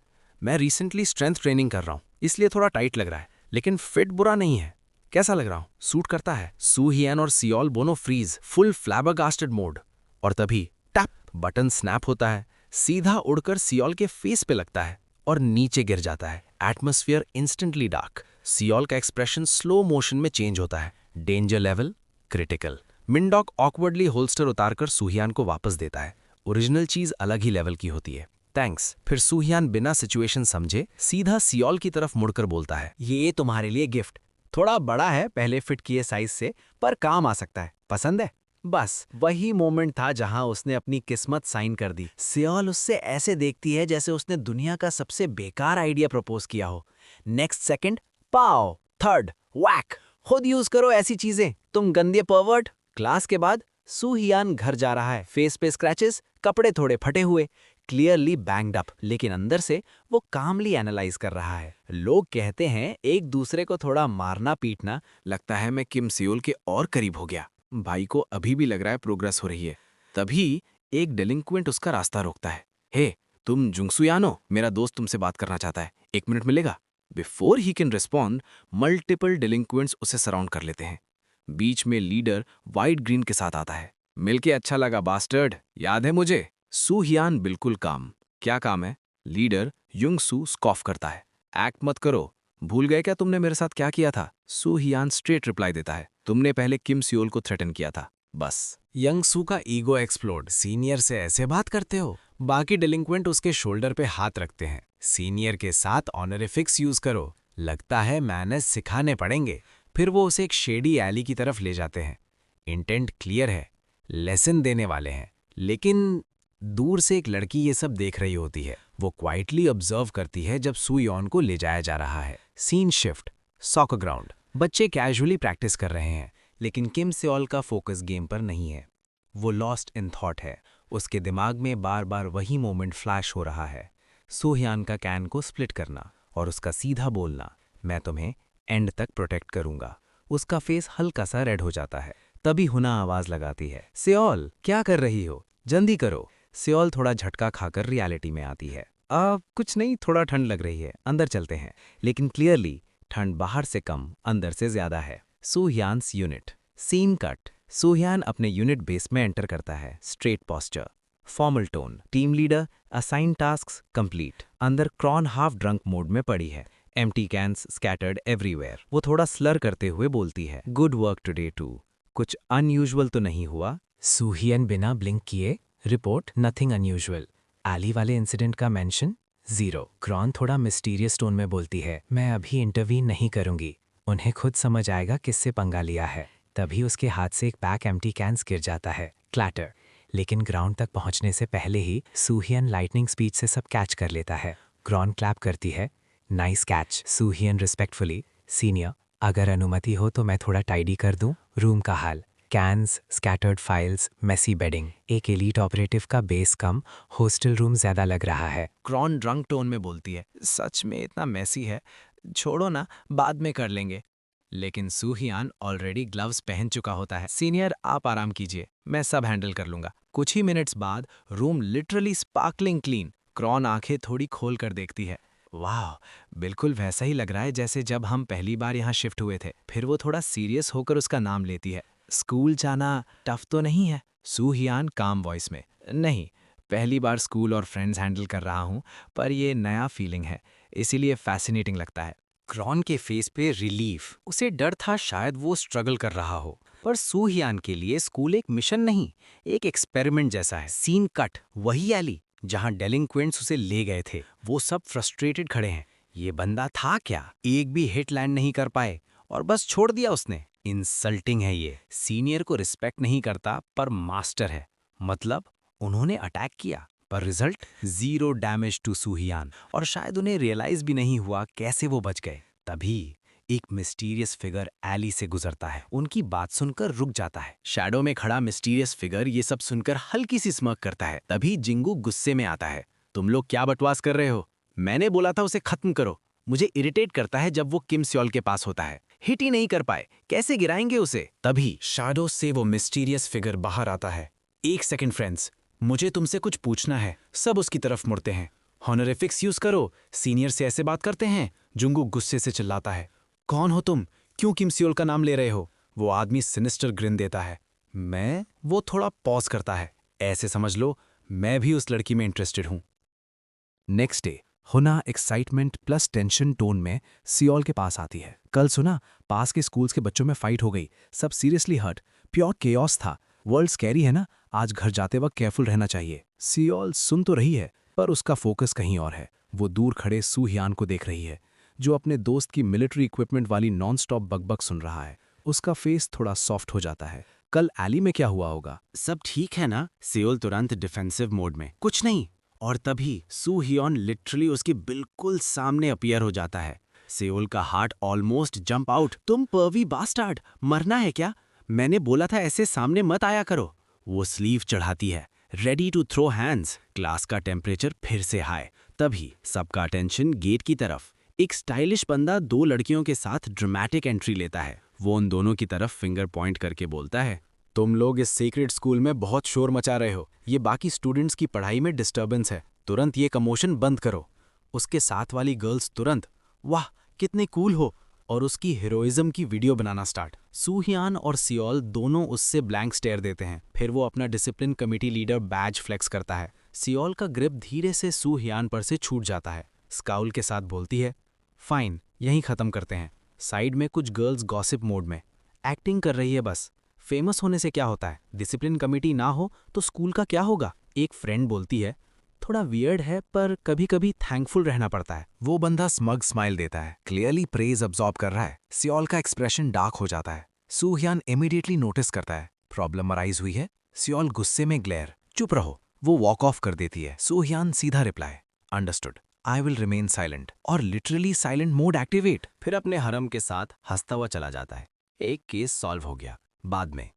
C: मैं रिसेंटली स्ट्रेंथ ट्रेनिंग कर रहा हूँ, इसलिए थोड़ा टाइट लग रहा है, लेकिन फिट बुरा नहीं है। कैसा लग रहा हूँ? सूट करता है। सूहियान और सियोल दोनों फ्रीज, फुल फ्लैबरगास्टेड मोड। और तभी टैप, बटन स्नैप होता है, सीधा उड़कर सियोल के फेस पे लगता है और नीचे गिर जाता है। Atmosphere instantly dark. सियोल का एक्सप्रेशन स्लो मोशन में चेंज होता है। Danger level critical. Mindeok awkwardly holster उतारकर सूहियान को वापस देता है। ओरिजिनल चीज अलग ही लेवल की होती है। थैंक्स। फिर सूहियान बिना सिचुएशन समझे सीधा सियोल की तरफ मुड़कर बोलता है,
E: ये तुम्हारे लिए गिफ्ट। थोड़ा बड़ा है पहले फिट किए साइज से, पर काम आ सकता है। पसंद है? बस वही मोमेंट था जहां उसने अपनी किस्मत साइन कर दी। सियोल उससे ऐसे देखती है जैसे उसने दुनिया का सबसे बेकार आइडिया प्रपोज किया हो। नेक्स्ट सेकंड, पाओ, थर्ड, वैक। खुद यूज करो ऐसी चीजें, तुम गंदे परवर्ट। क्लास के बाद सूहियान घर जा रहा है, फेस पे स्क्रैचेस, कपड़े थोड़े फटे हुए, क्लियरली बैंग्ड अप, लेकिन अंदर से वो कामली एनालाइज कर रहा है। लोग कहते हैं एक दूसरे को थोड़ा मारना पीटना।
C: लगता है मैं किम सियोल के और करीब हो गया। भाई को अभी भी लग रहा है प्रोग्रेस हो रही है। तभी एक डेलिंक्वेंट उसका रास्ता रोकता है। हे, तुम जुंगसुयान हो? मेरा दोस्त तुमसे बात करना चाहता है, 1 मिनट मिलेगा? Before he can respond, multiple delinquents उसे सराउंड कर लेते हैं। बीच में लीडर वाइट ग्रीन के साथ आता है। मिलके अच्छा लगा बास्टर्ड, याद है मुझे? सूहियान बिल्कुल काम। क्या काम है? लीडर युंगसू स्कॉफ करता है। एक्ट मत करो, भूल गए क्या तुमने मेरे साथ क्या किया था? सूहियान स्ट्रेट रिप्लाई देता है, तुमने पहले किम सियोल को थ्रेटन किया था, बस।
D: यंग सू का ईगो एक्सप्लोड। सीनियर से ऐसे बात करते हो? बाकी डेलिंक्वेंट उसके शोल्डर पे हाथ रखते हैं। सीनियर के साथ ऑनरिफिक्स यूज करो, लगता है मैनर्स सिखाने पड़ेंगे। फिर वो उसे एक शेडी एली की तरफ ले जाते हैं। इंटेंट क्लियर है, लेसन देने वाले हैं। लेकिन दूर से एक लड़की ये सब देख रही होती है। वो क्वाइटली ऑब्जर्व करती है जब सूयॉन को ले जाया जा रहा है। Scene shift, soccer ground. बच्चे कैजुअली प्रैक्टिस कर रहे हैं, लेकिन किम सियोल का फोकस गेम पर नहीं है। वो लॉस्ट इन थॉट है। उसके दिमाग में बार बार वही मोमेंट फ्लैश हो रहा है, सूहियान का कैन को स्प्लिट करना और उसका सीधा बोलना, मैं तुम्हें एंड तक प्रोटेक्ट करूंगा। उसका फेस हल्का सा रेड हो जाता है। तभी हुना आवाज लगाती है, सियोल क्या कर रही हो, जल्दी करो। सियोल थोड़ा झटका खाकर रियलिटी में आती है। अब कुछ नहीं, थोड़ा ठंड लग रही है, अंदर चलते हैं। लेकिन क्लियरली ठंड बाहर से कम, अंदर से ज्यादा है। Suhyeon's unit. Scene cut. Suhyeon अपने यूनिट बेस में एंटर करता है। Straight posture, formal tone. Team leader, assign tasks complete. अंदर क्रॉन हाफ ड्रंक मोड में पड़ी है। Empty cans scattered everywhere. वो थोड़ा स्लर करते हुए बोलती है, गुड वर्क टुडे टू। कुछ अनयूजुअल तो नहीं हुआ? सूहियन बिना ब्लिंक किए, रिपोर्ट नथिंग अनयूजुअल। एली वाले इंसिडेंट का मेंशन? जीरो। क्रॉन थोड़ा मिस्टीरियस टोन में बोलती है, मैं अभी इंटरवीन नहीं करूंगी, उन्हें खुद समझ आएगा किससे पंगा लिया है। तभी उसके हाथ से एक पैक एम्प्टी कैंस गिर जाता है, क्लैटर। लेकिन ग्राउंड तक पहुंचने से पहले ही सूहियन लाइटनिंग स्पीड से सब कैच कर लेता है। क्रॉन क्लैप करती है, नाइस कैच। सूहियन रिस्पेक्टफुली, सीनियर अगर अनुमति हो तो मैं थोड़ा टाइडी कर दूं रूम का हाल। Cans, scattered files, messy bedding. एक एलीट ऑपरेटिव का बेस कम, हॉस्टल रूम ज्यादा लग रहा है। क्रॉन ड्रंक टोन में बोलती है, सच में इतना मेसी है, छोड़ो ना, बाद में कर लेंगे। लेकिन सूहियान ऑलरेडी ग्लव्स पहन चुका होता है। सीनियर आप आराम कीजिए, मैं सब हैंडल कर लूंगा। कुछ ही मिनट्स बाद रूम लिटरली स्पार्कलिंग क्लीन। क्रॉन आंखें थोड़ी खोल कर देखती है, वाह, बिल्कुल वैसा ही लग रहा है जैसे जब हम पहली बार यहाँ शिफ्ट हुए थे। फिर वो थोड़ा सीरियस होकर उसका नाम लेती है, स्कूल जाना टफ तो नहीं है? सूहियान काम वॉइस में, नहीं, पहली बार स्कूल और फ्रेंड्स हैंडल कर रहा हूँ, पर ये नया फीलिंग है, इसीलिए फैसिनेटिंग लगता है। क्रॉन के फेस पे रिलीफ। उसे डर था शायद वो स्ट्रगल कर रहा हो, पर सूहियान के लिए स्कूल एक मिशन नहीं, एक एक्सपेरिमेंट जैसा है। सीन कट, वही एली जहां डेलिंक्वेंट्स उसे ले गए थे। वो सब फ्रस्ट्रेटेड खड़े हैं। ये बंदा था क्या? एक भी हिट लैंड नहीं कर पाए और बस छोड़ दिया उसने। इंसल्टिंग है ये। सीनियर को रिस्पेक्ट नहीं करता पर मास्टर है। मतलब उन्होंने अटैक किया पर रिजल्ट जीरो डैमेज टू सूहियान। और शायद उन्हें रियलाइज भी नहीं हुआ कैसे वो बच गए। तभी
A: एक मिस्टीरियस फिगर एली से गुजरता है। उनकी बात सुनकर रुक जाता है। शैडो में खड़ा मिस्टीरियस फिगर ये सब सुनकर हल्की सी स्मर्क करता है। तभी जिंगू गुस्से में आता है। तुम लोग क्या बकवास कर रहे हो? मैंने बोला था उसे खत्म करो। मुझे इरिटेट करता है जब वो किम सियोल के पास होता है। हिट ही नहीं कर पाए, कैसे गिराएंगे उसे? तभी शैडो से वो मिस्टीरियस फिगर बाहर आता है। एक सेकंड फ्रेंड्स, मुझे तुमसे कुछ पूछना है। सब उसकी तरफ मुड़ते हैं। हॉनरिफिक्स यूज करो, सीनियर से ऐसे बात करते हैं। जुंगू गुस्से से चिल्लाता है, कौन हो तुम? क्यों किम सियोल का नाम ले रहे हो? वो आदमी सिनिस्टर ग्रिन देता है। मैं? वो थोड़ा पॉज करता है। ऐसे समझ लो मैं भी उस लड़की में इंटरेस्टेड हूं।
B: नेक्स्ट डे हुना एक्साइटमेंट प्लस टेंशन टोन में सियोल के पास आती है। कल सुना, पास के स्कूल्स के बच्चों में फाइट हो गई, सब सीरियसली हर्ट, प्योर केओस था। वर्ल्ड स्कैरी है ना, आज घर जाते वक्त केयरफुल रहना चाहिए। सियोल सुन तो रही है पर उसका फोकस कहीं और है। वो दूर खड़े सू हियान को देख रही है, जो अपने दोस्त की मिलिट्री इक्विपमेंट वाली नॉन स्टॉप बकबक सुन रहा है। उसका फेस थोड़ा सॉफ्ट हो जाता है। कल एली में क्या हुआ होगा?
A: सब ठीक है ना? सियोल तुरंत डिफेंसिव मोड में, कुछ नहीं। और तभी सू हियॉन लिटरली उसके बिल्कुल सामने अपीयर हो जाता है। सियोल का हार्ट ऑलमोस्ट जंप आउट। तुम पर्वी बास्टार्ड, मरना है क्या? मैंने बोला था ऐसे सामने मत आया करो। वो स्लीव चढ़ाती है, ready to throw hands. Class का टेम्परेचर फिर से हाई। तभी सबका अटेंशन गेट की तरफ। एक स्टाइलिश बंदा दो लड़कियों के साथ ड्रामेटिक एंट्री लेता है। वो उन दोनों की तरफ फिंगर पॉइंट करके बोलता है, तुम लोग इस सीक्रेट स्कूल में बहुत शोर मचा रहे हो। ये बाकी स्टूडेंट्स की पढ़ाई में डिस्टर्बेंस है। तुरंत ये कमोशन बंद करो। उसके साथ वाली गर्ल्स तुरंत, वाह कितने कूल हो, और उसकी हीरोइज्म की वीडियो बनाना स्टार्ट। सू हियान और सियोल दोनों उससे ब्लैंक स्टेयर देते हैं। फिर वो अपना discipline committee leader badge flex करता है। सियोल का ग्रिप धीरे से सू हियान पर से छूट जाता है। स्काउल के साथ बोलती है, फाइन, यहीं खत्म करते हैं। साइड में कुछ गर्ल्स गॉसिप मोड में एक्टिंग कर रही है बस। फेमस होने से क्या होता है? डिसिप्लिन कमेटी ना हो तो स्कूल का क्या होगा? एक फ्रेंड बोलती है, थोड़ा वियर्ड है पर कभी कभी थैंकफुल रहना पड़ता है।
B: वो बंदा स्मग स्माइल देता है, क्लियरली प्रेज अब्सॉर्ब कर रहा है। सियोल का एक्सप्रेशन डार्क हो जाता है। सू हियान इमीडिएटली नोटिस करता है, प्रॉब्लम अराइज हुई है। सियोल गुस्से में ग्लेयर, चुप रहो। वो वॉक ऑफ कर देती है। सू हियान सीधा reply, understood, I will remain silent, और लिटरली साइलेंट मोड एक्टिवेट।
A: फिर अपने हरम के साथ हंसता हुआ चला जाता है। एक केस सॉल्व हो गया। बाद में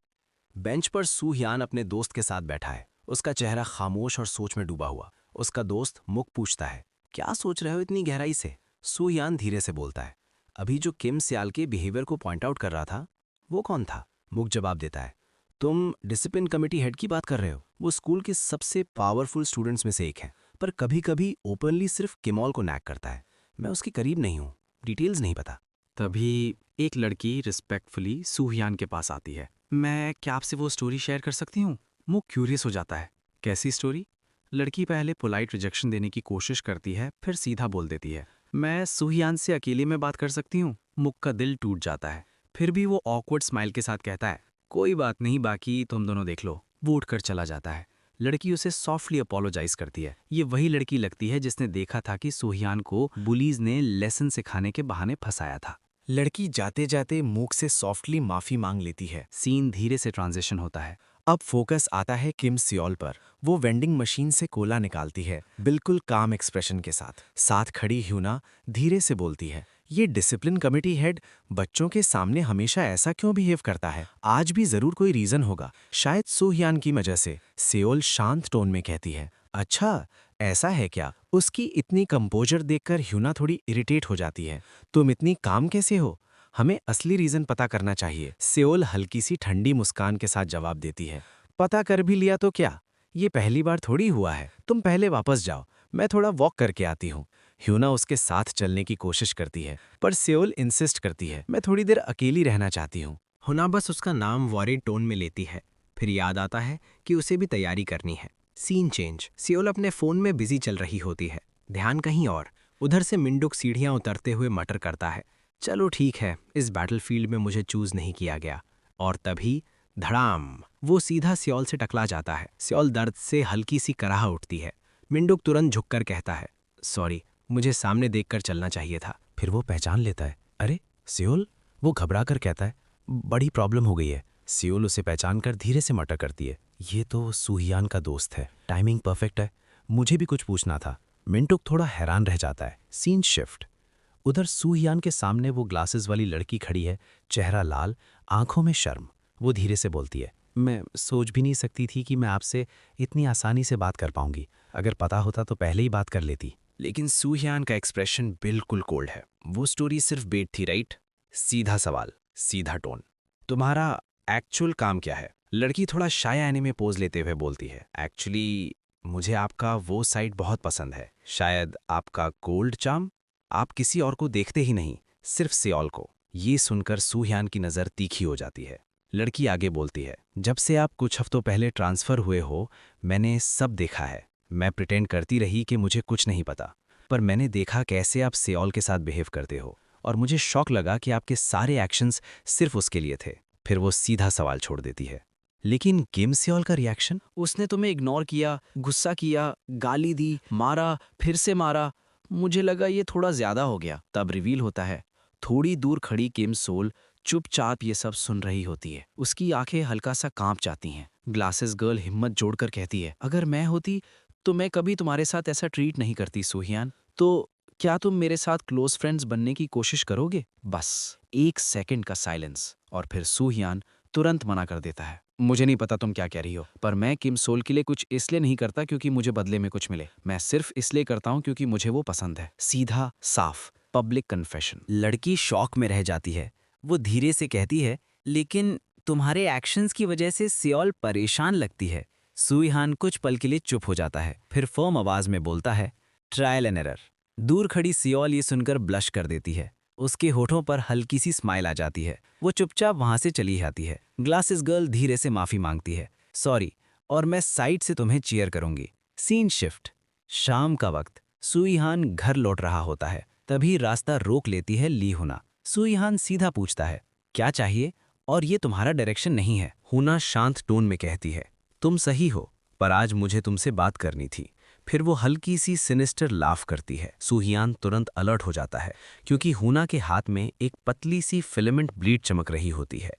A: बेंच पर सू हियान अपने दोस्त के साथ बैठा है। उसका चेहरा खामोश और सोच में डूबा हुआ। उसका दोस्त मुक पूछता है, क्या सोच रहे हो इतनी गहराई से? सू हियान धीरे से बोलता है, अभी जो किम सियाल के बिहेवियर को पॉइंट आउट कर रहा था वो कौन था? मुक जवाब देता है, तुम डिसिप्लिन कमेटी हेड की बात कर रहे हो। वो स्कूल के सबसे पावरफुल स्टूडेंट्स में से एक है, पर कभी कभी ओपनली सिर्फ किमॉल को नैक करता है। मैं उसके करीब नहीं हूँ, डिटेल्स नहीं पता। तभी एक लड़की रिस्पेक्टफुली सू हियान के पास आती है। मैं क्या आपसे वो स्टोरी शेयर कर सकती हूँ? मुक क्यूरियस हो जाता है, कैसी स्टोरी? लड़की पहले पोलाइट रिजेक्शन देने की कोशिश करती है, फिर सीधा बोल देती है, मैं सू हियान से अकेले में बात कर सकती हूँ। मुक का दिल टूट जाता है। फिर भी वो ऑकवर्ड स्माइल के साथ कहता है, कोई बात नहीं, बाकी तुम दोनों देख लो। वो उठकर चला जाता है। लड़की उसे सॉफ्टली अपोलोजाइज करती है। ये वही लड़की लगती है जिसने देखा था कि सू हियान को बुलीज ने लेसन सिखाने के बहाने फंसाया था।
B: लड़की जाते जाते मूक से सॉफ्टली माफी मांग लेती है।
A: सीन धीरे से ट्रांजिशन होता है।
B: अब फोकस आता है किम सियोल पर। वो वेंडिंग मशीन से कोला निकालती है, बिल्कुल काम एक्सप्रेशन के साथ। साथ खड़ी ह्यूना धीरे से बोलती है, ये डिसिप्लिन कमेटी हेड बच्चों के सामने हमेशा ऐसा क्यों बिहेव करता है? आज भी जरूर कोई रीजन होगा, शायद सू हियान की वजह से। सियोल शांत टोन में कहती है, अच्छा ऐसा है क्या? उसकी इतनी कंपोजर देखकर ह्यूना थोड़ी इरिटेट हो जाती है। तुम इतनी काम कैसे हो? हमें असली रीजन पता करना चाहिए। सियोल हल्की सी ठंडी मुस्कान के साथ जवाब देती है, पता कर भी लिया तो क्या, ये पहली बार थोड़ी हुआ है। तुम पहले वापस जाओ, मैं थोड़ा वॉक करके आती हूँ। ह्यूना उसके साथ चलने की कोशिश करती है, पर सियोल इंसिस्ट करती है, मैं थोड़ी देर अकेली रहना चाहती हूँ।
A: हुना बस उसका नाम वॉरिड टोन में लेती है। फिर याद आता है कि उसे भी तैयारी करनी है। Scene change. सियोल अपने फोन में बिजी चल रही होती है, ध्यान कहीं और। उधर से मिंडुक सीढ़ियां उतरते हुए मटर करता है, चलो ठीक है, इस बैटलफील्ड में मुझे चूज नहीं किया गया। और तभी धड़ाम, वो सीधा सियोल से टकला जाता है। सियोल दर्द से हल्की सी कराह उठती है। मिंडुक तुरंत झुककर कहता है, सॉरी, मुझे सामने देखकर चलना चाहिए था।
B: फिर वो पहचान लेता है, अरे सियोल। वो घबरा कर कहता है, बड़ी प्रॉब्लम हो गई है। सियोल उसे पहचान कर धीरे से मटर करती है, ये तो सू हियान का दोस्त है, टाइमिंग परफेक्ट है, मुझे भी कुछ पूछना था। मिंटुक थोड़ा हैरान रह जाता है। Scene shift.
A: उधर सूहियान के सामने वो ग्लासेस वाली लड़की खड़ी है, चेहरा लाल, आंखों में शर्म। वो धीरे से बोलती है, मैं सोच भी नहीं सकती थी कि मैं आपसे इतनी आसानी से बात कर पाऊंगी। अगर पता होता तो पहले ही बात कर लेती। लेकिन सूहियान का एक्सप्रेशन बिल्कुल कोल्ड है। वो स्टोरी सिर्फ बेट थी, राइट? सीधा सवाल, सीधा टोन। तुम्हारा एक्चुअल काम क्या है? लड़की थोड़ा शाय आने में पोज लेते हुए बोलती है, एक्चुअली मुझे आपका वो साइड बहुत पसंद है। शायद आपका कोल्ड चार्म। आप किसी और को देखते ही नहीं, सिर्फ सियोल को। ये सुनकर सूहियान की नज़र तीखी हो जाती है। लड़की आगे बोलती है, जब से आप कुछ हफ्तों पहले ट्रांसफ़र हुए हो, मैंने सब देखा है। मैं प्रिटेंड करती रही कि मुझे कुछ नहीं पता, पर मैंने देखा कैसे आप सियोल के साथ बिहेव करते हो, और मुझे शॉक लगा कि आपके सारे एक्शंस सिर्फ उसके लिए थे। फिर वो सीधा सवाल छोड़ देती है, लेकिन किम सियोल का रिएक्शन? उसने तुम्हें इग्नोर किया, गुस्सा किया, गाली दी, मारा, फिर से मारा। मुझे लगा ये थोड़ा ज्यादा हो गया। तब रिवील होता है, थोड़ी दूर खड़ी किम सोल चुपचाप ये सब सुन रही होती है। उसकी आंखें हल्का सा कांप जाती हैं। ग्लासेस गर्ल हिम्मत जोड़कर कहती है, अगर मैं होती तो मैं कभी तुम्हारे साथ ऐसा ट्रीट नहीं करती सूहियान। तो क्या तुम मेरे साथ क्लोज फ्रेंड्स बनने की कोशिश करोगे? बस 1 सेकंड का साइलेंस, और फिर सूहियान तुरंत मना कर देता है, मुझे नहीं पता तुम क्या कह रही हो, पर मैं किम सोल के लिए कुछ इसलिए नहीं करता क्योंकि मुझे बदले में कुछ मिले। मैं सिर्फ इसलिए करता हूँ क्योंकि मुझे वो पसंद है। सीधा साफ पब्लिक कन्फेशन। लड़की शॉक में रह जाती है। वो धीरे से कहती है, लेकिन तुम्हारे एक्शंस की वजह से सियोल परेशान लगती है। सूहियान कुछ पल के लिए चुप हो जाता है, फिर फर्म आवाज में बोलता है, ट्रायल एंड एरर। दूर खड़ी सियोल ये सुनकर ब्लश कर देती है। उसके होठों पर हल्की सी स्माइल आ जाती है। वो चुपचाप वहां से चली जाती है। ग्लासेस गर्ल धीरे से माफी मांगती है, सॉरी, और मैं साइड से तुम्हें चीयर करूंगी। Scene shift. शाम का वक्त। सूहियान घर लौट रहा होता है, तभी रास्ता रोक लेती है ली हुना। सूहियान सीधा पूछता है, क्या चाहिए? और ये तुम्हारा डायरेक्शन नहीं है। हुना शांत टोन में कहती है, तुम सही हो, पर आज मुझे तुमसे बात करनी थी। फिर वो हल्की सी सिनिस्टर लाफ करती है। सूहियान तुरंत अलर्ट हो जाता है, क्योंकि हुना के हाथ में एक पतली सी फिलामेंट ब्लीड चमक रही होती है।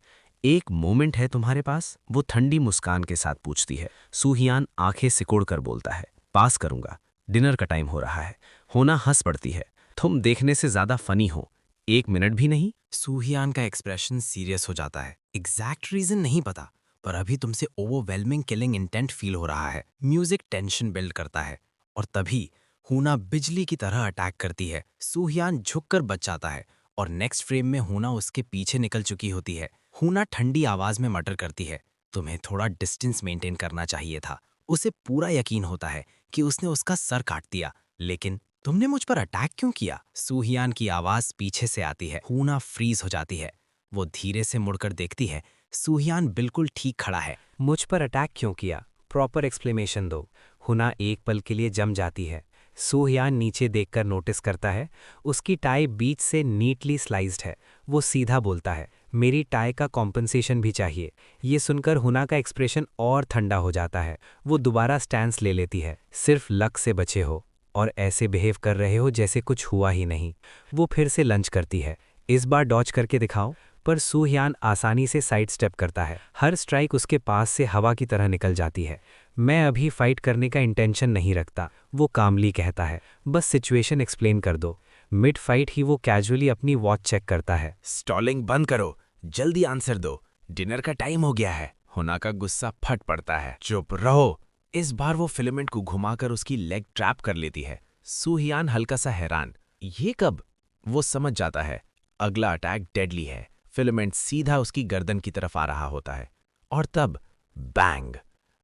A: एक मोमेंट है तुम्हारे पास? वो ठंडी मुस्कान के साथ पूछती है। सूहियान आंखें सिकोड़कर बोलता है, पास करूंगा, डिनर का टाइम हो रहा है। हुना हंस पड़ती है, तुम देखने से ज्यादा फनी हो, 1 मिनट भी नहीं? सूहियान का एक्सप्रेशन सीरियस हो जाता है। एग्जैक्ट रीजन नहीं पता, पर अभी तुमसे ओवरवेलमिंग किलिंग इंटेंट फील हो रहा है। म्यूजिक टेंशन बिल्ड करता है, और तभी हुना बिजली की तरह अटैक करती है। सूहियान झुककर बच जाता है, और नेक्स्ट फ्रेम में हुना उसके पीछे निकल चुकी होती है। हुना ठंडी आवाज में मटर करती है, तुम्हें थोड़ा डिस्टेंस मेंटेन करना चाहिए था। उसे पूरा यकीन होता है कि उसने उसका सर काट दिया, लेकिन तुमने मुझ पर अटैक क्यों किया? सूहियान की आवाज पीछे से आती है। हुना फ्रीज हो जाती है। वो धीरे से मुड़कर देखती है, सूहियान बिल्कुल ठीक खड़ा है।
F: मुझ पर अटैक क्यों किया? प्रॉपर एक्सप्लेनेशन दो। हुना एक पल के लिए जम जाती है। सूहियान नीचे देखकर नोटिस करता है, उसकी टाई बीच से नीटली स्लाइस्ड है। वो सीधा बोलता है, मेरी टाई का कॉम्पनसेशन भी चाहिए। ये सुनकर हुना का एक्सप्रेशन और ठंडा हो जाता है। वो दोबारा स्टैंस ले लेती है, सिर्फ लक से बचे हो और ऐसे बिहेव कर रहे हो जैसे कुछ हुआ ही नहीं। वो फिर से लंच करती है, इस बार डॉज करके दिखाओ। पर सूहियान आसानी से साइड स्टेप करता है। हर स्ट्राइक उसके पास से हवा की तरह निकल जाती है। मैं अभी फाइट करने का इंटेंशन नहीं रखता, वो कामली कहता है, बस सिचुएशन एक्सप्लेन कर दो। मिड फाइट ही वो कैजुअली अपनी वॉच चेक करता है।
A: स्टॉलिंग बंद करो, जल्दी आंसर दो, डिनर का टाइम हो गया है। हुना का गुस्सा फट पड़ता है, चुप रहो। इस बार वो फिलामेंट को घुमाकर उसकी लेग ट्रैप कर लेती है। सूहियान हल्का सा हैरान, ये कब? वो समझ जाता है, अगला अटैक डेडली है। फिलामेंट सीधा उसकी गर्दन की तरफ आ रहा होता है, और तब बैंग,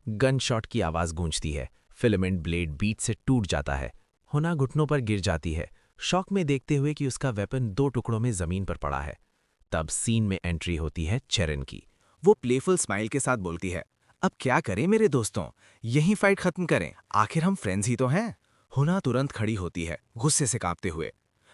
A: गन शॉट की आवाज गूंजती है। फिलामेंट ब्लेड बीच से टूट जाता है। हुना घुटनों पर गिर जाती है, शॉक में देखते हुए कि उसका वेपन 2 टुकड़ों में जमीन पर पड़ा है। तब सीन में एंट्री होती है चेरिन की।
C: वो प्लेफुल स्माइल के साथ बोलती है, अब क्या करें मेरे दोस्तों, यही फाइट खत्म करें, आखिर हम फ्रेंड्स ही तो हैं। हुना तुरंत खड़ी होती है, गुस्से से कांपते हुए,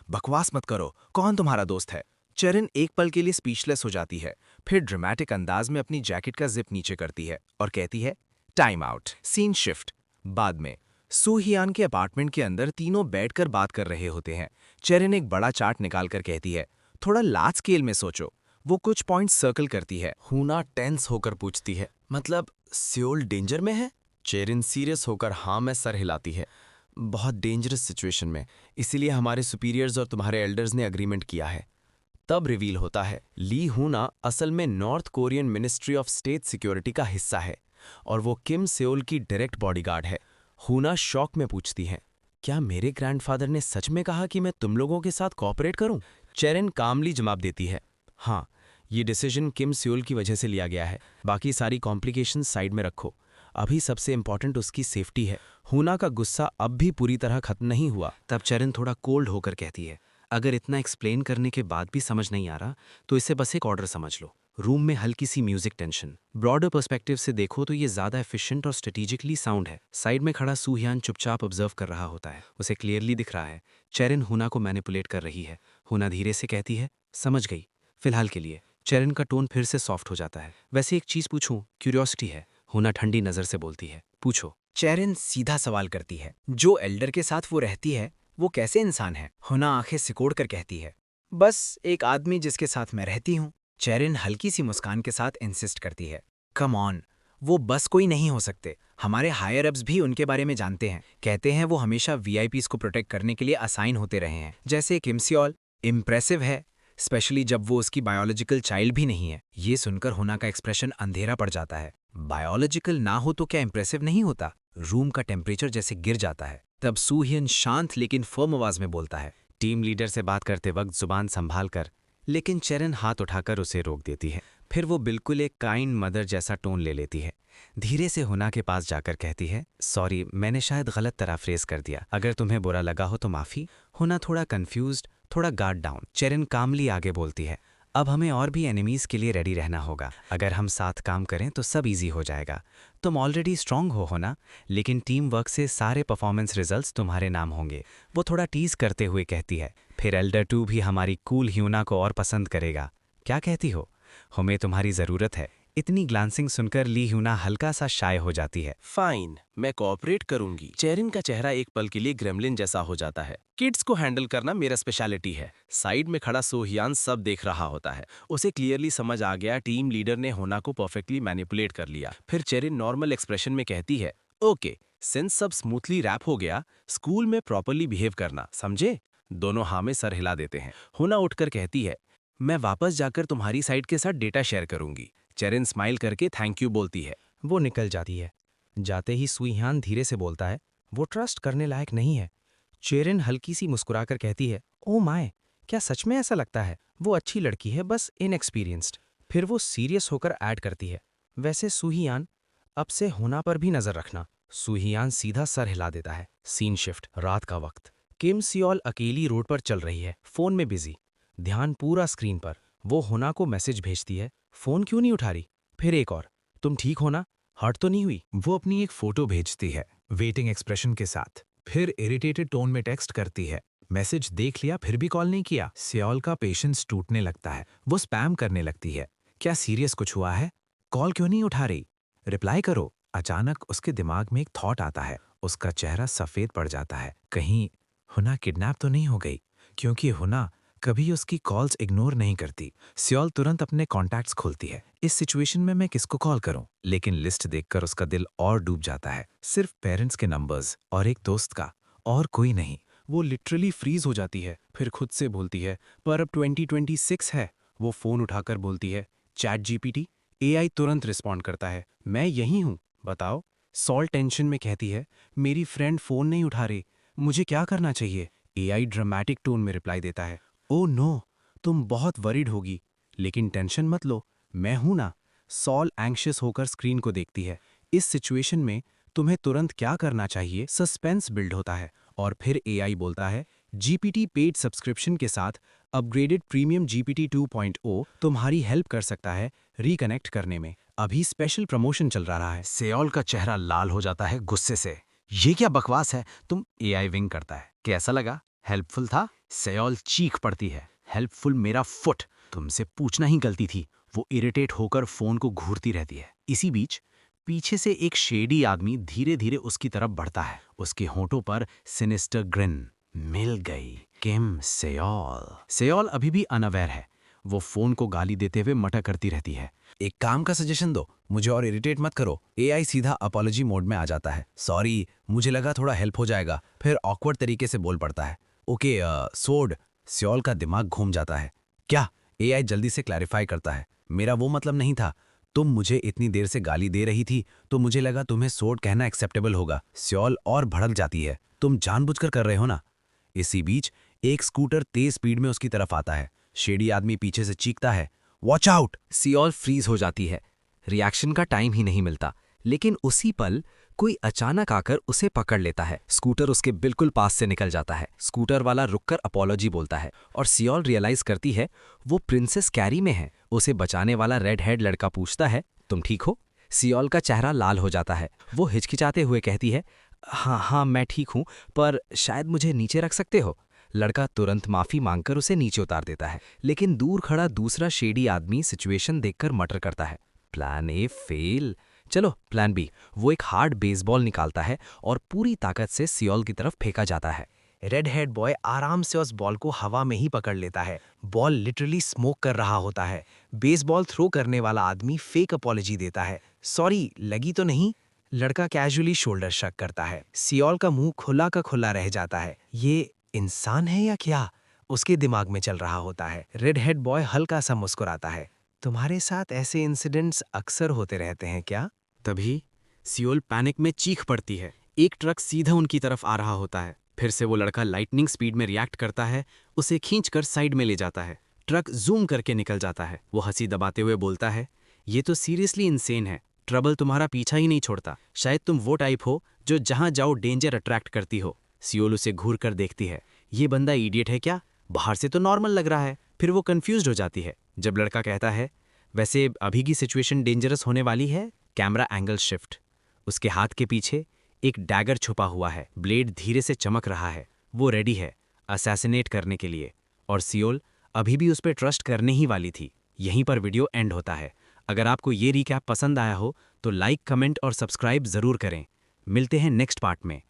C: बकवास मत करो, कौन तुम्हारा दोस्त है? चेरिन एक पल के लिए स्पीचलेस हो जाती है, फिर ड्रामेटिक अंदाज में अपनी जैकेट का जिप नीचे करती है और कहती है, टाइम आउट। Scene shift. बाद में सूहियान के अपार्टमेंट के अंदर तीनों बैठकर बात कर रहे होते हैं। चेरिन एक बड़ा चार्ट निकालकर कहती है, थोड़ा लार्ज स्केल में सोचो। वो कुछ पॉइंट सर्कल करती है।
D: हुना टेंस होकर पूछती है, मतलब सियोल डेंजर में है? चेरिन सीरियस होकर हाँ में सर हिलाती है।
A: बहुत डेंजरस सिचुएशन में, इसीलिए हमारे सुपीरियर्स और तुम्हारे एल्डर्स ने अग्रीमेंट किया है। तब रिवील होता है ली हुना असल में north Korean ministry of state security का हिस्सा है और वो किम सेओल की डायरेक्ट बॉडीगार्ड है। हुना शॉक में पूछती हैं, क्या मेरे ग्रैंडफादर ने सच में कहा कि मैं तुम लोगों के साथ कोऑपरेट करूं? चेरिन कामली जवाब देती है, हाँ, ये डिसीजन किम सेओल की वजह से लिया गया है। बाकी सारी कॉम्प्लिकेशन साइड में रखो, अभी सबसे इंपॉर्टेंट उसकी सेफ्टी है। हुना का गुस्सा अब भी पूरी तरह खत्म नहीं हुआ।
D: तब चेरिन थोड़ा कोल्ड होकर कहती है, अगर इतना एक्सप्लेन करने के बाद भी समझ नहीं आ रहा तो इसे बस एक ऑर्डर समझ लो। रूम में हल्की सी म्यूजिक टेंशन। ब्रॉडर पर्सपेक्टिव से देखो तो ये ज़्यादा एफिशिएंट और स्ट्रेटेजिकली साउंड है। साइड में खड़ा सूह्यान चुपचाप ऑब्जर्व कर रहा होता है, उसे क्लियरली दिख रहा है चेरिन हुना को मैनिपुलेट कर रही है। हुना धीरे से कहती है, समझ गई, फिलहाल के लिए। चेरिन का टोन फिर से सॉफ्ट हो जाता है। वैसे एक चीज़ पूछूं, क्यूरियोसिटी है। हुना ठंडी नज़र से बोलती है, पूछो।
E: चेरिन सीधा सवाल करती है, जो एल्डर के साथ वो रहती है वो कैसे इंसान है? हुना आंखें सिकोड़ कर कहती है, बस एक आदमी जिसके साथ मैं रहती हूँ। चेरिन हल्की सी मुस्कान के साथ इंसिस्ट करती है, कम ऑन, वो बस कोई नहीं हो सकते। हमारे हायर अप्स भी उनके बारे में जानते हैं, कहते हैं वो हमेशा वीआईपीज को प्रोटेक्ट करने के लिए असाइन होते रहे हैं। जैसे किम सेओल इम्प्रेसिव है, स्पेशली जब वो उसकी बायोलॉजिकल चाइल्ड भी नहीं है। ये सुनकर हुना का एक्सप्रेशन अंधेरा पड़ जाता है। बायोलॉजिकल ना हो तो क्या इम्प्रेसिव नहीं होता? रूम का टेम्परेचर जैसे गिर जाता है। तब सूह्यन शांत लेकिन फर्म आवाज में बोलता है, टीम लीडर से बात करते वक्त जुबान संभाल कर। लेकिन चेरिन हाथ उठाकर उसे रोक देती है। फिर वो बिल्कुल एक काइंड मदर जैसा टोन ले लेती है। धीरे से हुना के पास जाकर कहती है, सॉरी, मैंने शायद गलत तरह फ्रेज कर दिया, अगर तुम्हें बुरा लगा हो तो माफ़ी। हुना थोड़ा कंफ्यूज्ड, थोड़ा गार्ड डाउन। चेरिन कामली आगे बोलती है, अब हमें और भी एनिमीज के लिए रेडी रहना होगा। अगर हम साथ काम करें तो सब इजी हो जाएगा। तुम ऑलरेडी स्ट्रांग हो ना, लेकिन टीम वर्क से सारे परफॉर्मेंस रिजल्ट्स तुम्हारे नाम होंगे। वो थोड़ा टीज करते हुए कहती है, फिर एल्डर 2 भी हमारी कूल ह्यूना को और पसंद करेगा। क्या कहती हो? हमें तुम्हारी ज़रूरत है। इतनी ग्लांसिंग सुनकर ली ह्यूना हल्का सा शाय हो जाती है।
A: फाइन, मैं कोऑपरेट करूंगी। चेरिन का चेहरा एक पल के लिए ग्रेमलिन जैसा हो जाता है। किड्स को हैंडल करना मेरा स्पेशलिटी है। साइड में खड़ा सोहियान सब देख रहा होता है। उसे क्लियरली समझ आ गया टीम लीडर ने होना को परफेक्टली मैनिपुलेट कर लिया। फिर चेरिन नॉर्मल एक्सप्रेशन में कहती है, ओके, सिंस सब स्मूथली रैप हो गया, स्कूल में प्रॉपरली बिहेव करना, समझे? दोनों हाँ में सर हिला देते हैं। होना उठकर कहती है, मैं वापस जाकर तुम्हारी साइड के साथ डेटा शेयर करूंगी। चेरिन स्माइल करके थैंक यू बोलती है।
F: वो निकल जाती है। जाते ही सूह्यान धीरे से बोलता है, वो ट्रस्ट करने लायक नहीं है। चेरिन हल्की सी मुस्कुराकर कहती है, ओ माय, क्या सच में ऐसा लगता है? वो अच्छी लड़की है, बस इनएक्सपीरियंस्ड। फिर वो सीरियस होकर ऐड करती है, वैसे सूह्यान, अब से होना पर भी नजर रखना। सूह्यान सीधा सर हिला देता है। सीन शिफ्ट, रात का वक्त। किम सेओल अकेली रोड पर चल रही है, फोन में बिजी, ध्यान पूरा स्क्रीन पर। वो होना को मैसेज भेजती है, फोन क्यों नहीं उठा रही? फिर एक और, तुम ठीक हो ना, हर्ट तो नहीं हुई?
C: वो अपनी एक फोटो भेजती है वेटिंग एक्सप्रेशन के साथ, फिर इरिटेटेड टोन में टेक्स्ट करती है, मैसेज देख लिया फिर भी कॉल नहीं किया। सेओल का पेशेंस टूटने लगता है। वो स्पैम करने लगती है, क्या सीरियस कुछ हुआ है? कॉल क्यों नहीं उठा रही? रिप्लाई करो। अचानक उसके दिमाग में एक थॉट आता है। उसका चेहरा सफेद पड़ जाता है। कहीं हुना किडनैप तो नहीं हो गई? क्योंकि हुना कभी उसकी कॉल्स इग्नोर नहीं करती। सेओल तुरंत अपने कॉन्टैक्ट्स खोलती है। इस सिचुएशन में मैं किसको कॉल करूं? लेकिन लिस्ट देखकर उसका दिल और डूब जाता है। सिर्फ पेरेंट्स के नंबर्स और एक दोस्त का, और कोई नहीं।
G: वो लिटरली फ्रीज हो जाती है, फिर खुद से बोलती है, पर अब 2026 है। वो फोन उठाकर बोलती है, चैट जीपीटी। एआई तुरंत रिस्पॉन्ड करता है, मैं यहीं हूँ, बताओ। सॉल टेंशन में कहती है, मेरी फ्रेंड फोन नहीं उठा रही, मुझे क्या करना चाहिए? एआई ड्रामेटिक टोन में रिप्लाई देता है, ओ नो, तुम बहुत वरीड होगी, लेकिन टेंशन मत लो, मैं हूं ना। सॉल एंग्शियस होकर स्क्रीन को देखती है। इस सिचुएशन में तुम्हें तुरंत क्या करना चाहिए? सस्पेंस बिल्ड होता है और फिर एआई बोलता है, जीपीटी पेड सब्सक्रिप्शन के साथ अपग्रेडेड प्रीमियम जीपीटी 2.0 तुम्हारी हेल्प कर सकता है रिकनेक्ट करने में। अभी स्पेशल प्रमोशन चल रहा है।
B: सेओल का चेहरा लाल हो जाता है गुस्से से। ये क्या बकवास है? तुम एआई विंग करता है। कैसा लगा? हेल्पफुल था? सेओल चीख पड़ती है, हेल्पफुल मेरा फुट, तुमसे पूछना ही गलती थी। वो इरिटेट होकर फोन को घूरती रहती है। इसी बीच पीछे से एक शेडी आदमी धीरे धीरे उसकी तरफ बढ़ता है। उसके होंठों पर सिनिस्टर ग्रिन। मिल गई, किम सेओल। सेओल अभी भी अनअवेयर है। वो फोन को गाली देते हुए मटक करती रहती है।
A: एक काम का सजेशन दो, मुझे और इरिटेट मत करो। एआई सीधा अपॉलॉजी मोड में आ जाता है। सॉरी, मुझे लगा थोड़ा हेल्प हो जाएगा, फिर ऑकवर्ड तरीके से बोल पड़ता है। ओके सोड। सियोल का दिमाग घूम जाता है। क्या? एआई जल्दी से क्लैरिफाई करता है। मेरा वो मतलब नहीं था। तुम मुझे इतनी देर से गाली दे रही थी तो मुझे लगा तुम्हें सोड कहना एक्सेप्टेबल होगा। सियोल और भड़क जाती है। तुम जानबूझकर कर रहे हो ना? इसी बीच एक स्कूटर तेज स्पीड में उसकी तरफ आता है। शेडी आदमी पीछे से चीखता है, वॉच आउट।
F: सियोल फ्रीज हो जाती है। रिएक्शन का टाइम ही नहीं मिलता, लेकिन उसी पल कोई अचानक आकर उसे पकड़ लेता है। स्कूटर उसके बिल्कुल पास से निकल जाता है। स्कूटर वाला रुककर अपॉलॉजी बोलता है और सियोल रियलाइज करती है वो प्रिंसेस कैरी में है। उसे बचाने वाला रेड हेड लड़का पूछता है, तुम ठीक हो? सियोल का चेहरा लाल हो जाता है। वो हिचकिचाते हुए कहती है, हाँ मैं ठीक हूँ, पर शायद मुझे नीचे रख सकते हो। लड़का तुरंत माफी मांगकर उसे नीचे उतार देता है, लेकिन दूर खड़ा दूसरा शेडी आदमी सिचुएशन देखकर मटर करता है। प्लान ए फेल, चलो प्लान बी। वो एक हार्ड बेसबॉल निकालता है और पूरी ताकत से सियोल की तरफ फेंका जाता है। रेड हेड बॉय आराम से उस बॉल को हवा में ही पकड़ लेता है। बॉल लिटरली स्मोक कर रहा होता है। बेसबॉल थ्रो करने वाला आदमी फेक अपॉलॉजी देता है, सॉरी लगी तो नहीं। लड़का कैजुअली शोल्डर शक करता है। सियोल का मुंह खुला का खुला रह जाता है। ये इंसान है या क्या, उसके दिमाग में चल रहा होता है। रेड हेड बॉय हल्का सा मुस्कुराता है। तुम्हारे साथ ऐसे इंसिडेंट्स अक्सर होते रहते हैं क्या?
G: तभी सियोल पैनिक में चीख पड़ती है। एक ट्रक सीधा उनकी तरफ आ रहा होता है। फिर से वो लड़का लाइटनिंग स्पीड में रिएक्ट करता है, उसे खींचकर साइड में ले जाता है। ट्रक जूम करके निकल जाता है। वो हंसी दबाते हुए बोलता है, ये तो सीरियसली इंसेन है। ट्रबल तुम्हारा पीछा ही नहीं छोड़ता। शायद तुम वो टाइप हो जो जहां जाओ डेंजर अट्रैक्ट करती हो। सियोल उसे घूर कर देखती है। ये बंदा इडियट है क्या? बाहर से तो नॉर्मल लग रहा है। फिर वो कंफ्यूज्ड हो जाती है जब लड़का कहता है, वैसे अभी की सिचुएशन डेंजरस होने वाली है। Camera angle shift. उसके हाथ के पीछे एक डैगर छुपा हुआ है। ब्लेड धीरे से चमक रहा है। वो रेडी है असैसिनेट करने के लिए। और सियोल अभी भी उस पर ट्रस्ट करने ही वाली थी। यहीं पर वीडियो एंड होता है। अगर आपको ये रिकैप पसंद आया हो तो लाइक, कमेंट और सब्सक्राइब जरूर करें। मिलते हैं नेक्स्ट पार्ट में।